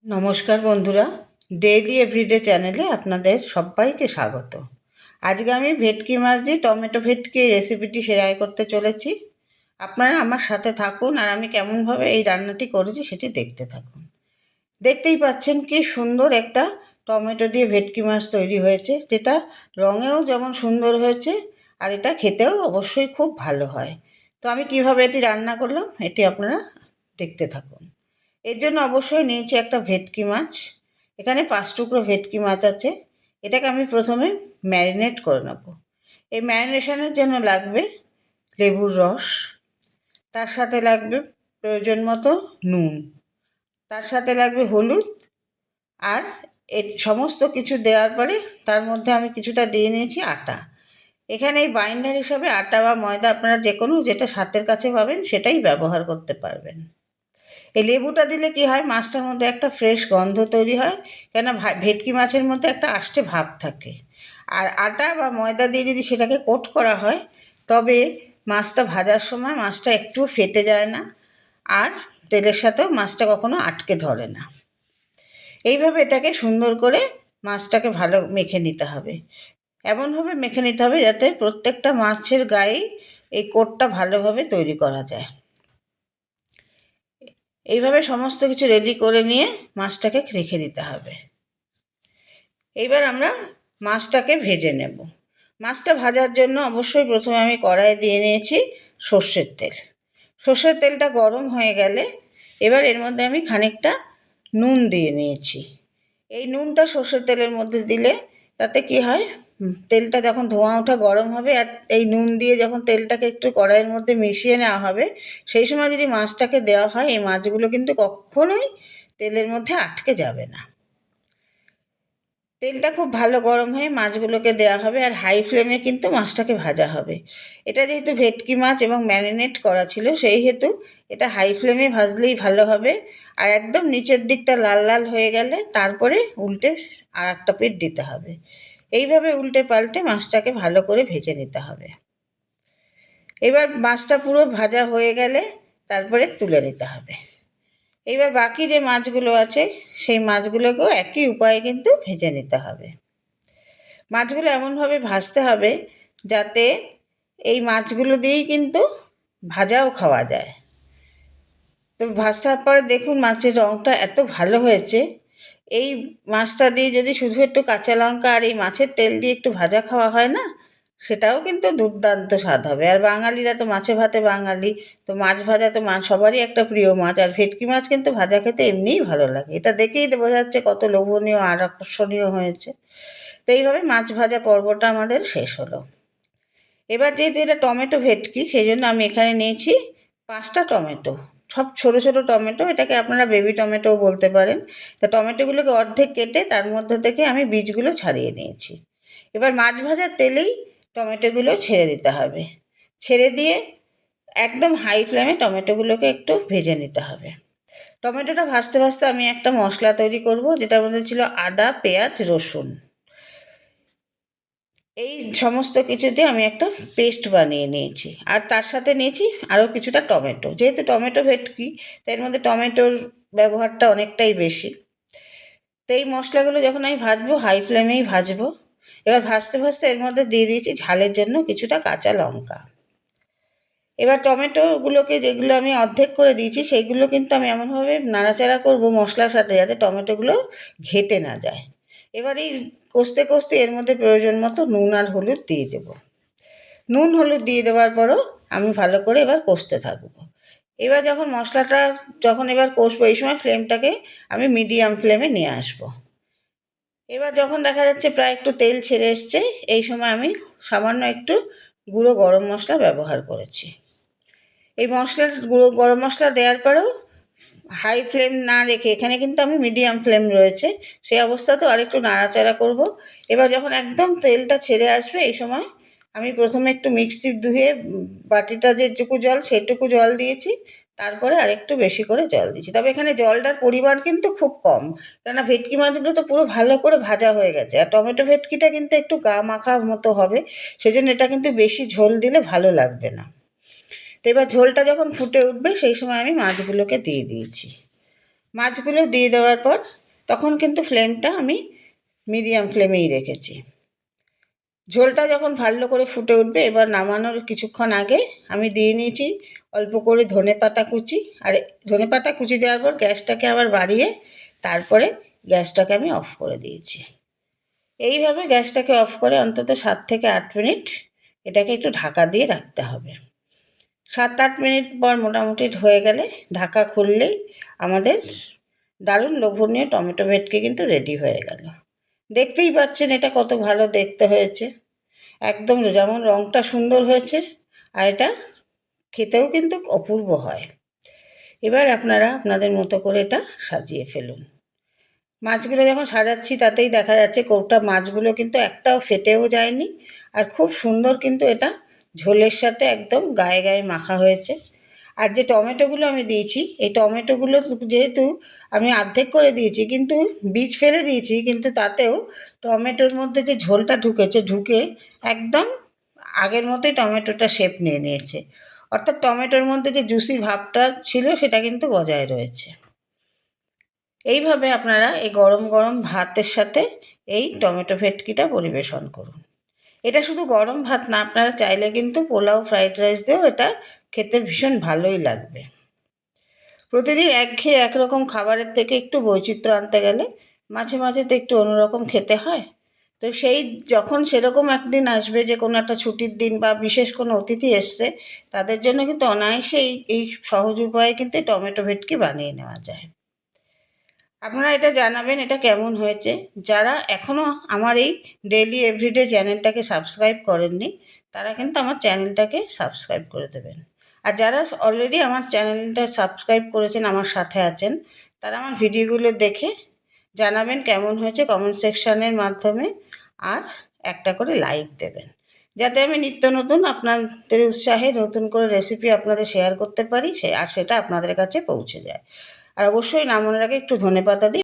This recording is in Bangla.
নমস্কার বন্ধুরা, ডেইলি এভরিডে চ্যানেলে আপনাদের সবাইকে স্বাগত। আজকে আমি ভেটকি মাছ দিয়ে টমেটো ভেটকি রেসিপিটি শেয়ার করতে চলেছি। আপনারা আমার সাথে থাকুন আর আমি কেমনভাবে এই রান্নাটি করেছি সেটি দেখতে থাকুন। দেখতেই পাচ্ছেন কি সুন্দর একটা টমেটো দিয়ে ভেটকি মাছ তৈরি হয়েছে, যেটা রঙেও যেমন সুন্দর হয়েছে আর এটা খেতেও অবশ্যই খুব ভালো হয়। তো আমি কিভাবে এটি রান্না করলাম এটি আপনারা দেখতে থাকুন। এর জন্য অবশ্যই নিয়েছি একটা ভেটকি মাছ। এখানে 5 টুকরো ভেটকি মাছ আছে। এটাকে আমি প্রথমে ম্যারিনেট করে নেব। এই ম্যারিনেশনের জন্য লাগবে লেবুর রস, তার সাথে লাগবে প্রয়োজন মতো নুন, তার সাথে লাগবে হলুদ, আর সমস্ত কিছু দেওয়ার পরে তার মধ্যে আমি কিছুটা দিয়ে নিয়েছি আটা। এখানে এই বাইন্ডার হিসাবে আটা বা ময়দা আপনারা যে কোনো যেটা হাতের কাছে পাবেন সেটাই ব্যবহার করতে পারবেন। এই লেবুটা দিলে কি হয়, মাছটার মধ্যে একটা ফ্রেশ গন্ধ তৈরি হয়, কেন ভেটকি মাছের মধ্যে একটা আষ্টে ভাব থাকে। আর আটা বা ময়দা দিয়ে যদি সেটাকে কোট করা হয় তবে মাছটা ভাজার সময় মাছটা একটু ফেটে যায় না, আর তেলের সাথেও মাছটা কখনো আটকে ধরে না। এইভাবে এটাকে সুন্দর করে মাছটাকে ভালো মেখে নিতে হবে। এমনভাবে মেখে নিতে হবে যাতে প্রত্যেকটা মাছের গায়ে এই কোটটা ভালোভাবে তৈরি করা যায়। এইভাবে সমস্ত কিছু রেডি করে নিয়ে মাছটাকে রেখে দিতে হবে। এইবার আমরা মাছটাকে ভেজে নেব। মাছটা ভাজার জন্য অবশ্যই প্রথমে আমি কড়াইয়ে দিয়ে নিয়েছি সর্ষের তেল। সর্ষের তেলটা গরম হয়ে গেলে এবার এর মধ্যে আমি খানিকটা নুন দিয়ে নিয়েছি। এই নুনটা সর্ষের তেলের মধ্যে দিলে তাতে কি হয়, তেলটা যখন ধোঁয়া ওঠা গরম হবে আর এই নুন দিয়ে যখন তেলটাকে একটু কড়াইয়ের মধ্যে মিশিয়ে নেওয়া হবে, সেই সময় যদি মাছটাকে দেওয়া হয় এই মাছগুলো কিন্তু কখনোই তেলের মধ্যে আটকে যাবে না। তেলটা খুব ভালো গরম হয়ে মাছগুলোকে দেওয়া হবে আর হাই ফ্লেমে কিন্তু মাছটাকে ভাজা হবে। এটা যেহেতু ভেটকি মাছ এবং ম্যারিনেট করা ছিল সেই হেতু এটা হাই ফ্লেমে ভাজলেই ভালো হবে। আর একদম নিচের দিকটা লাল লাল হয়ে গেলে তারপরে উল্টে আর একটা পিঠ দিতে হবে। এইভাবে উল্টে পাল্টে মাছটাকে ভালো করে ভেজে নিতে হবে। এবার মাছটা পুরো ভাজা হয়ে গেলে তারপরে তুলে নিতে হবে। এইবার বাকি যে মাছগুলো আছে সেই মাছগুলোকেও একই উপায়ে কিন্তু ভেজে নিতে হবে। মাছগুলো এমনভাবে ভাজতে হবে যাতে এই মাছগুলো দিয়েই কিন্তু ভাজাও খাওয়া যায়। তো ভাজার পরে দেখুন মাছের রঙটা এত ভালো হয়েছে। এই মাছটা দিয়ে যদি শুধু একটু কাঁচা লঙ্কা আর এই মাছের তেল দিয়ে একটু ভাজা খাওয়া হয় না, সেটাও কিন্তু দুর্দান্ত স্বাদ হবে। আর বাঙালিরা তো মাছে ভাতে বাঙালি, তো মাছ ভাজা তো সবারই একটা প্রিয় মাছ। আর ভেটকি মাছ কিন্তু ভাজা খেতে এমনিই ভালো লাগে, এটা দেখেই তো বোঝা যাচ্ছে কত লোভনীয় আর আকর্ষণীয় হয়েছে। তো এইভাবে মাছ ভাজা পর্বটা আমাদের শেষ হলো। এবার যেহেতু এটা টমেটো ভেটকি সেই জন্য আমি এখানে নিয়েছি 5টা টমেটো, সব ছোটো ছোটো টমেটো, এটাকে আপনারা বেবি টমেটোও বলতে পারেন। তা টমেটোগুলোকে অর্ধেক কেটে তার মধ্যে থেকে আমি বীজগুলো ছাড়িয়ে নিয়েছি। এবার মাছ ভাজার তেলেই টমেটোগুলো ছেড়ে দিতে হবে। ছেড়ে দিয়ে একদম হাই ফ্লেমে টমেটোগুলোকে একটু ভেজে নিতে হবে। টমেটোটা ভাজতে ভাজতে আমি একটা মশলা তৈরি করব, যেটার মধ্যে ছিল আদা, পেঁয়াজ, রসুন। এই সমস্ত কিছু দিয়ে আমি একটা পেস্ট বানিয়ে নিয়েছি। আর তার সাথে নিয়েছি আরও কিছুটা টমেটো। যেহেতু টমেটো ভেটকি তাই এর মধ্যে টমেটোর ব্যবহারটা অনেকটাই বেশি। তো এই মশলাগুলো যখন আমি ভাজবো হাই ফ্লেমেই ভাজবো। এবার ভাজতে ভাজতে এর মধ্যে দিয়ে দিয়েছি ঝালের জন্য কিছুটা কাঁচা লঙ্কা। এবার টমেটোগুলোকে যেগুলো আমি অর্ধেক করে দিয়েছি সেইগুলো কিন্তু আমি এমনভাবে নাড়াচাড়া করব মশলার সাথে যাতে টমেটোগুলো ঘেটে না যায়। এবার এই কষতে কষতে এর মধ্যে প্রয়োজন মতো নুন আর হলুদ দিয়ে দেবো। নুন হলুদ দিয়ে দেওয়ার পরও আমি ভালো করে এবার কষতে থাকবো। এবার যখন মশলাটা এবার কষবো এই সময় ফ্লেমটাকে আমি মিডিয়াম ফ্লেমে নিয়ে আসবো। এবার যখন দেখা যাচ্ছে প্রায় একটু তেল ছেড়ে এসছে, এই সময় আমি সামান্য একটু গুঁড়ো গরম মশলা ব্যবহার করেছি। এই গুঁড়ো গরম মশলা দেওয়ার পরেও হাই ফ্লেম না রেখে, এখানে কিন্তু আমি মিডিয়াম ফ্লেম রয়েছে, সেই অবস্থাতেও আরেকটু নাড়াচাড়া করব। এবার যখন একদম তেলটা ছেড়ে আসবে এই সময় আমি প্রথমে একটু মিক্সি ধুয়ে বাটিটা যেটুকু জল সেটুকু জল দিয়েছি, তারপরে আরেকটু বেশি করে জল দিয়েছি। তবে এখানে জলটার পরিমাণ কিন্তু খুব কম, কেননা ভেটকি মাছগুলো তো পুরো ভালো করে ভাজা হয়ে গেছে আর টমেটো ভেটকিটা কিন্তু একটু গা মাখা মতো হবে, সেজন্য এটা কিন্তু বেশি ঝোল দিলে ভালো লাগবে না। তো এবার ঝোলটা যখন ফুটে উঠবে সেই সময় আমি মাছগুলোকে দিয়ে দিয়েছি। মাছগুলো দিয়ে দেওয়ার পর তখন কিন্তু ফ্লেমটা আমি মিডিয়াম ফ্লেমেই রেখেছি। ঝোলটা যখন ভালো করে ফুটে উঠবে, এবার নামানোর কিছুক্ষণ আগে আমি দিয়ে নিয়েছি অল্প করে ধনেপাতা কুচি। আর ধনেপাতা কুচি দেওয়ার পর গ্যাসটাকে আবার বাড়িয়ে তারপরে গ্যাসটাকে আমি অফ করে দিয়েছি। এইভাবে গ্যাসটাকে অফ করে অন্তত 7 থেকে 8 মিনিট এটাকে একটু ঢাকা দিয়ে রাখতে হবে। 7-8 মিনিট পর মোটামুটি হয়ে গেলে ঢাকা খুললেই আমাদের দারুণ লোভনীয় টমেটো ভেটকি কিন্তু রেডি হয়ে গেল। দেখতেই পাচ্ছেন এটা কত ভালো দেখতে হয়েছে, একদম যেমন রঙটা সুন্দর হয়েছে, আর এটা খেতেও কিন্তু অপূর্ব হয়। এবার আপনারা আপনাদের মতো করে এটা সাজিয়ে ফেলুন। মাছগুলো যখন সাজাচ্ছি তাতেই দেখা যাচ্ছে কৌটা মাছগুলো কিন্তু একটাও ফেটেও যায়নি, আর খুব সুন্দর কিন্তু এটা ঝোলের সাথে একদম গায়ে গায়ে মাখা হয়েছে। আর যে টমেটোগুলো আমি দিয়েছি, এই টমেটোগুলো যেহেতু আমি অর্ধেক করে দিয়েছি কিন্তু বীজ ফেলে দিয়েছি, কিন্তু তাতেও টমেটোর মধ্যে যে ঝোলটা ঢুকে একদম আগের মতোই টমেটোটা শেপ নিয়ে নিয়েছে। অর্থাৎ টমেটোর মধ্যে যে জুসি ভাবটা ছিল সেটা কিন্তু বজায় রয়েছে। এইভাবে আপনারা এই গরম গরম ভাতের সাথে এই টমেটো ভেটকিটা পরিবেশন করুন। এটা শুধু গরম ভাত না, আপনারা চাইলে কিন্তু পোলাও, ফ্রাইড রাইস দিয়েও এটা খেতে ভীষণ ভালোই লাগবে। প্রতিদিন একঘেয়ে একরকম খাবারের থেকে একটু বৈচিত্র্য আনতে গেলে মাঝে মাঝে তো একটু অন্যরকম খেতে হয়। তো সেই যখন সেরকম একদিন আসবে যে কোনো একটা ছুটির দিন বা বিশেষ কোনো অতিথি এসছে, তাদের জন্য কিন্তু অনায়াসেই এই সহজ উপায়ে কিন্তু টমেটো ভেটকি বানিয়ে নেওয়া যায়। আপনারা এটা জানাবেন এটা কেমন হয়েছে। যারা এখনও আমার এই ডেইলি এভরিডে চ্যানেলটাকে সাবস্ক্রাইব করেননি, তারা কিন্তু আমার চ্যানেলটাকে সাবস্ক্রাইব করে দেবেন। আর যারা অলরেডি আমার চ্যানেলটা সাবস্ক্রাইব করেছেন, আমার সাথে আছেন, তারা আমার ভিডিওগুলো দেখে জানাবেন কেমন হয়েছে কমেন্ট সেকশানের মাধ্যমে, আর একটা করে লাইক দেবেন, যাতে আমি নিত্য নতুন আপনাদের উৎসাহে নতুন করে রেসিপি আপনাদের শেয়ার করতে পারি, আর সেটা আপনাদের কাছে পৌঁছে যায়। আর অবশ্যই নামানোর আগে একটু ধনেপাতা দিই।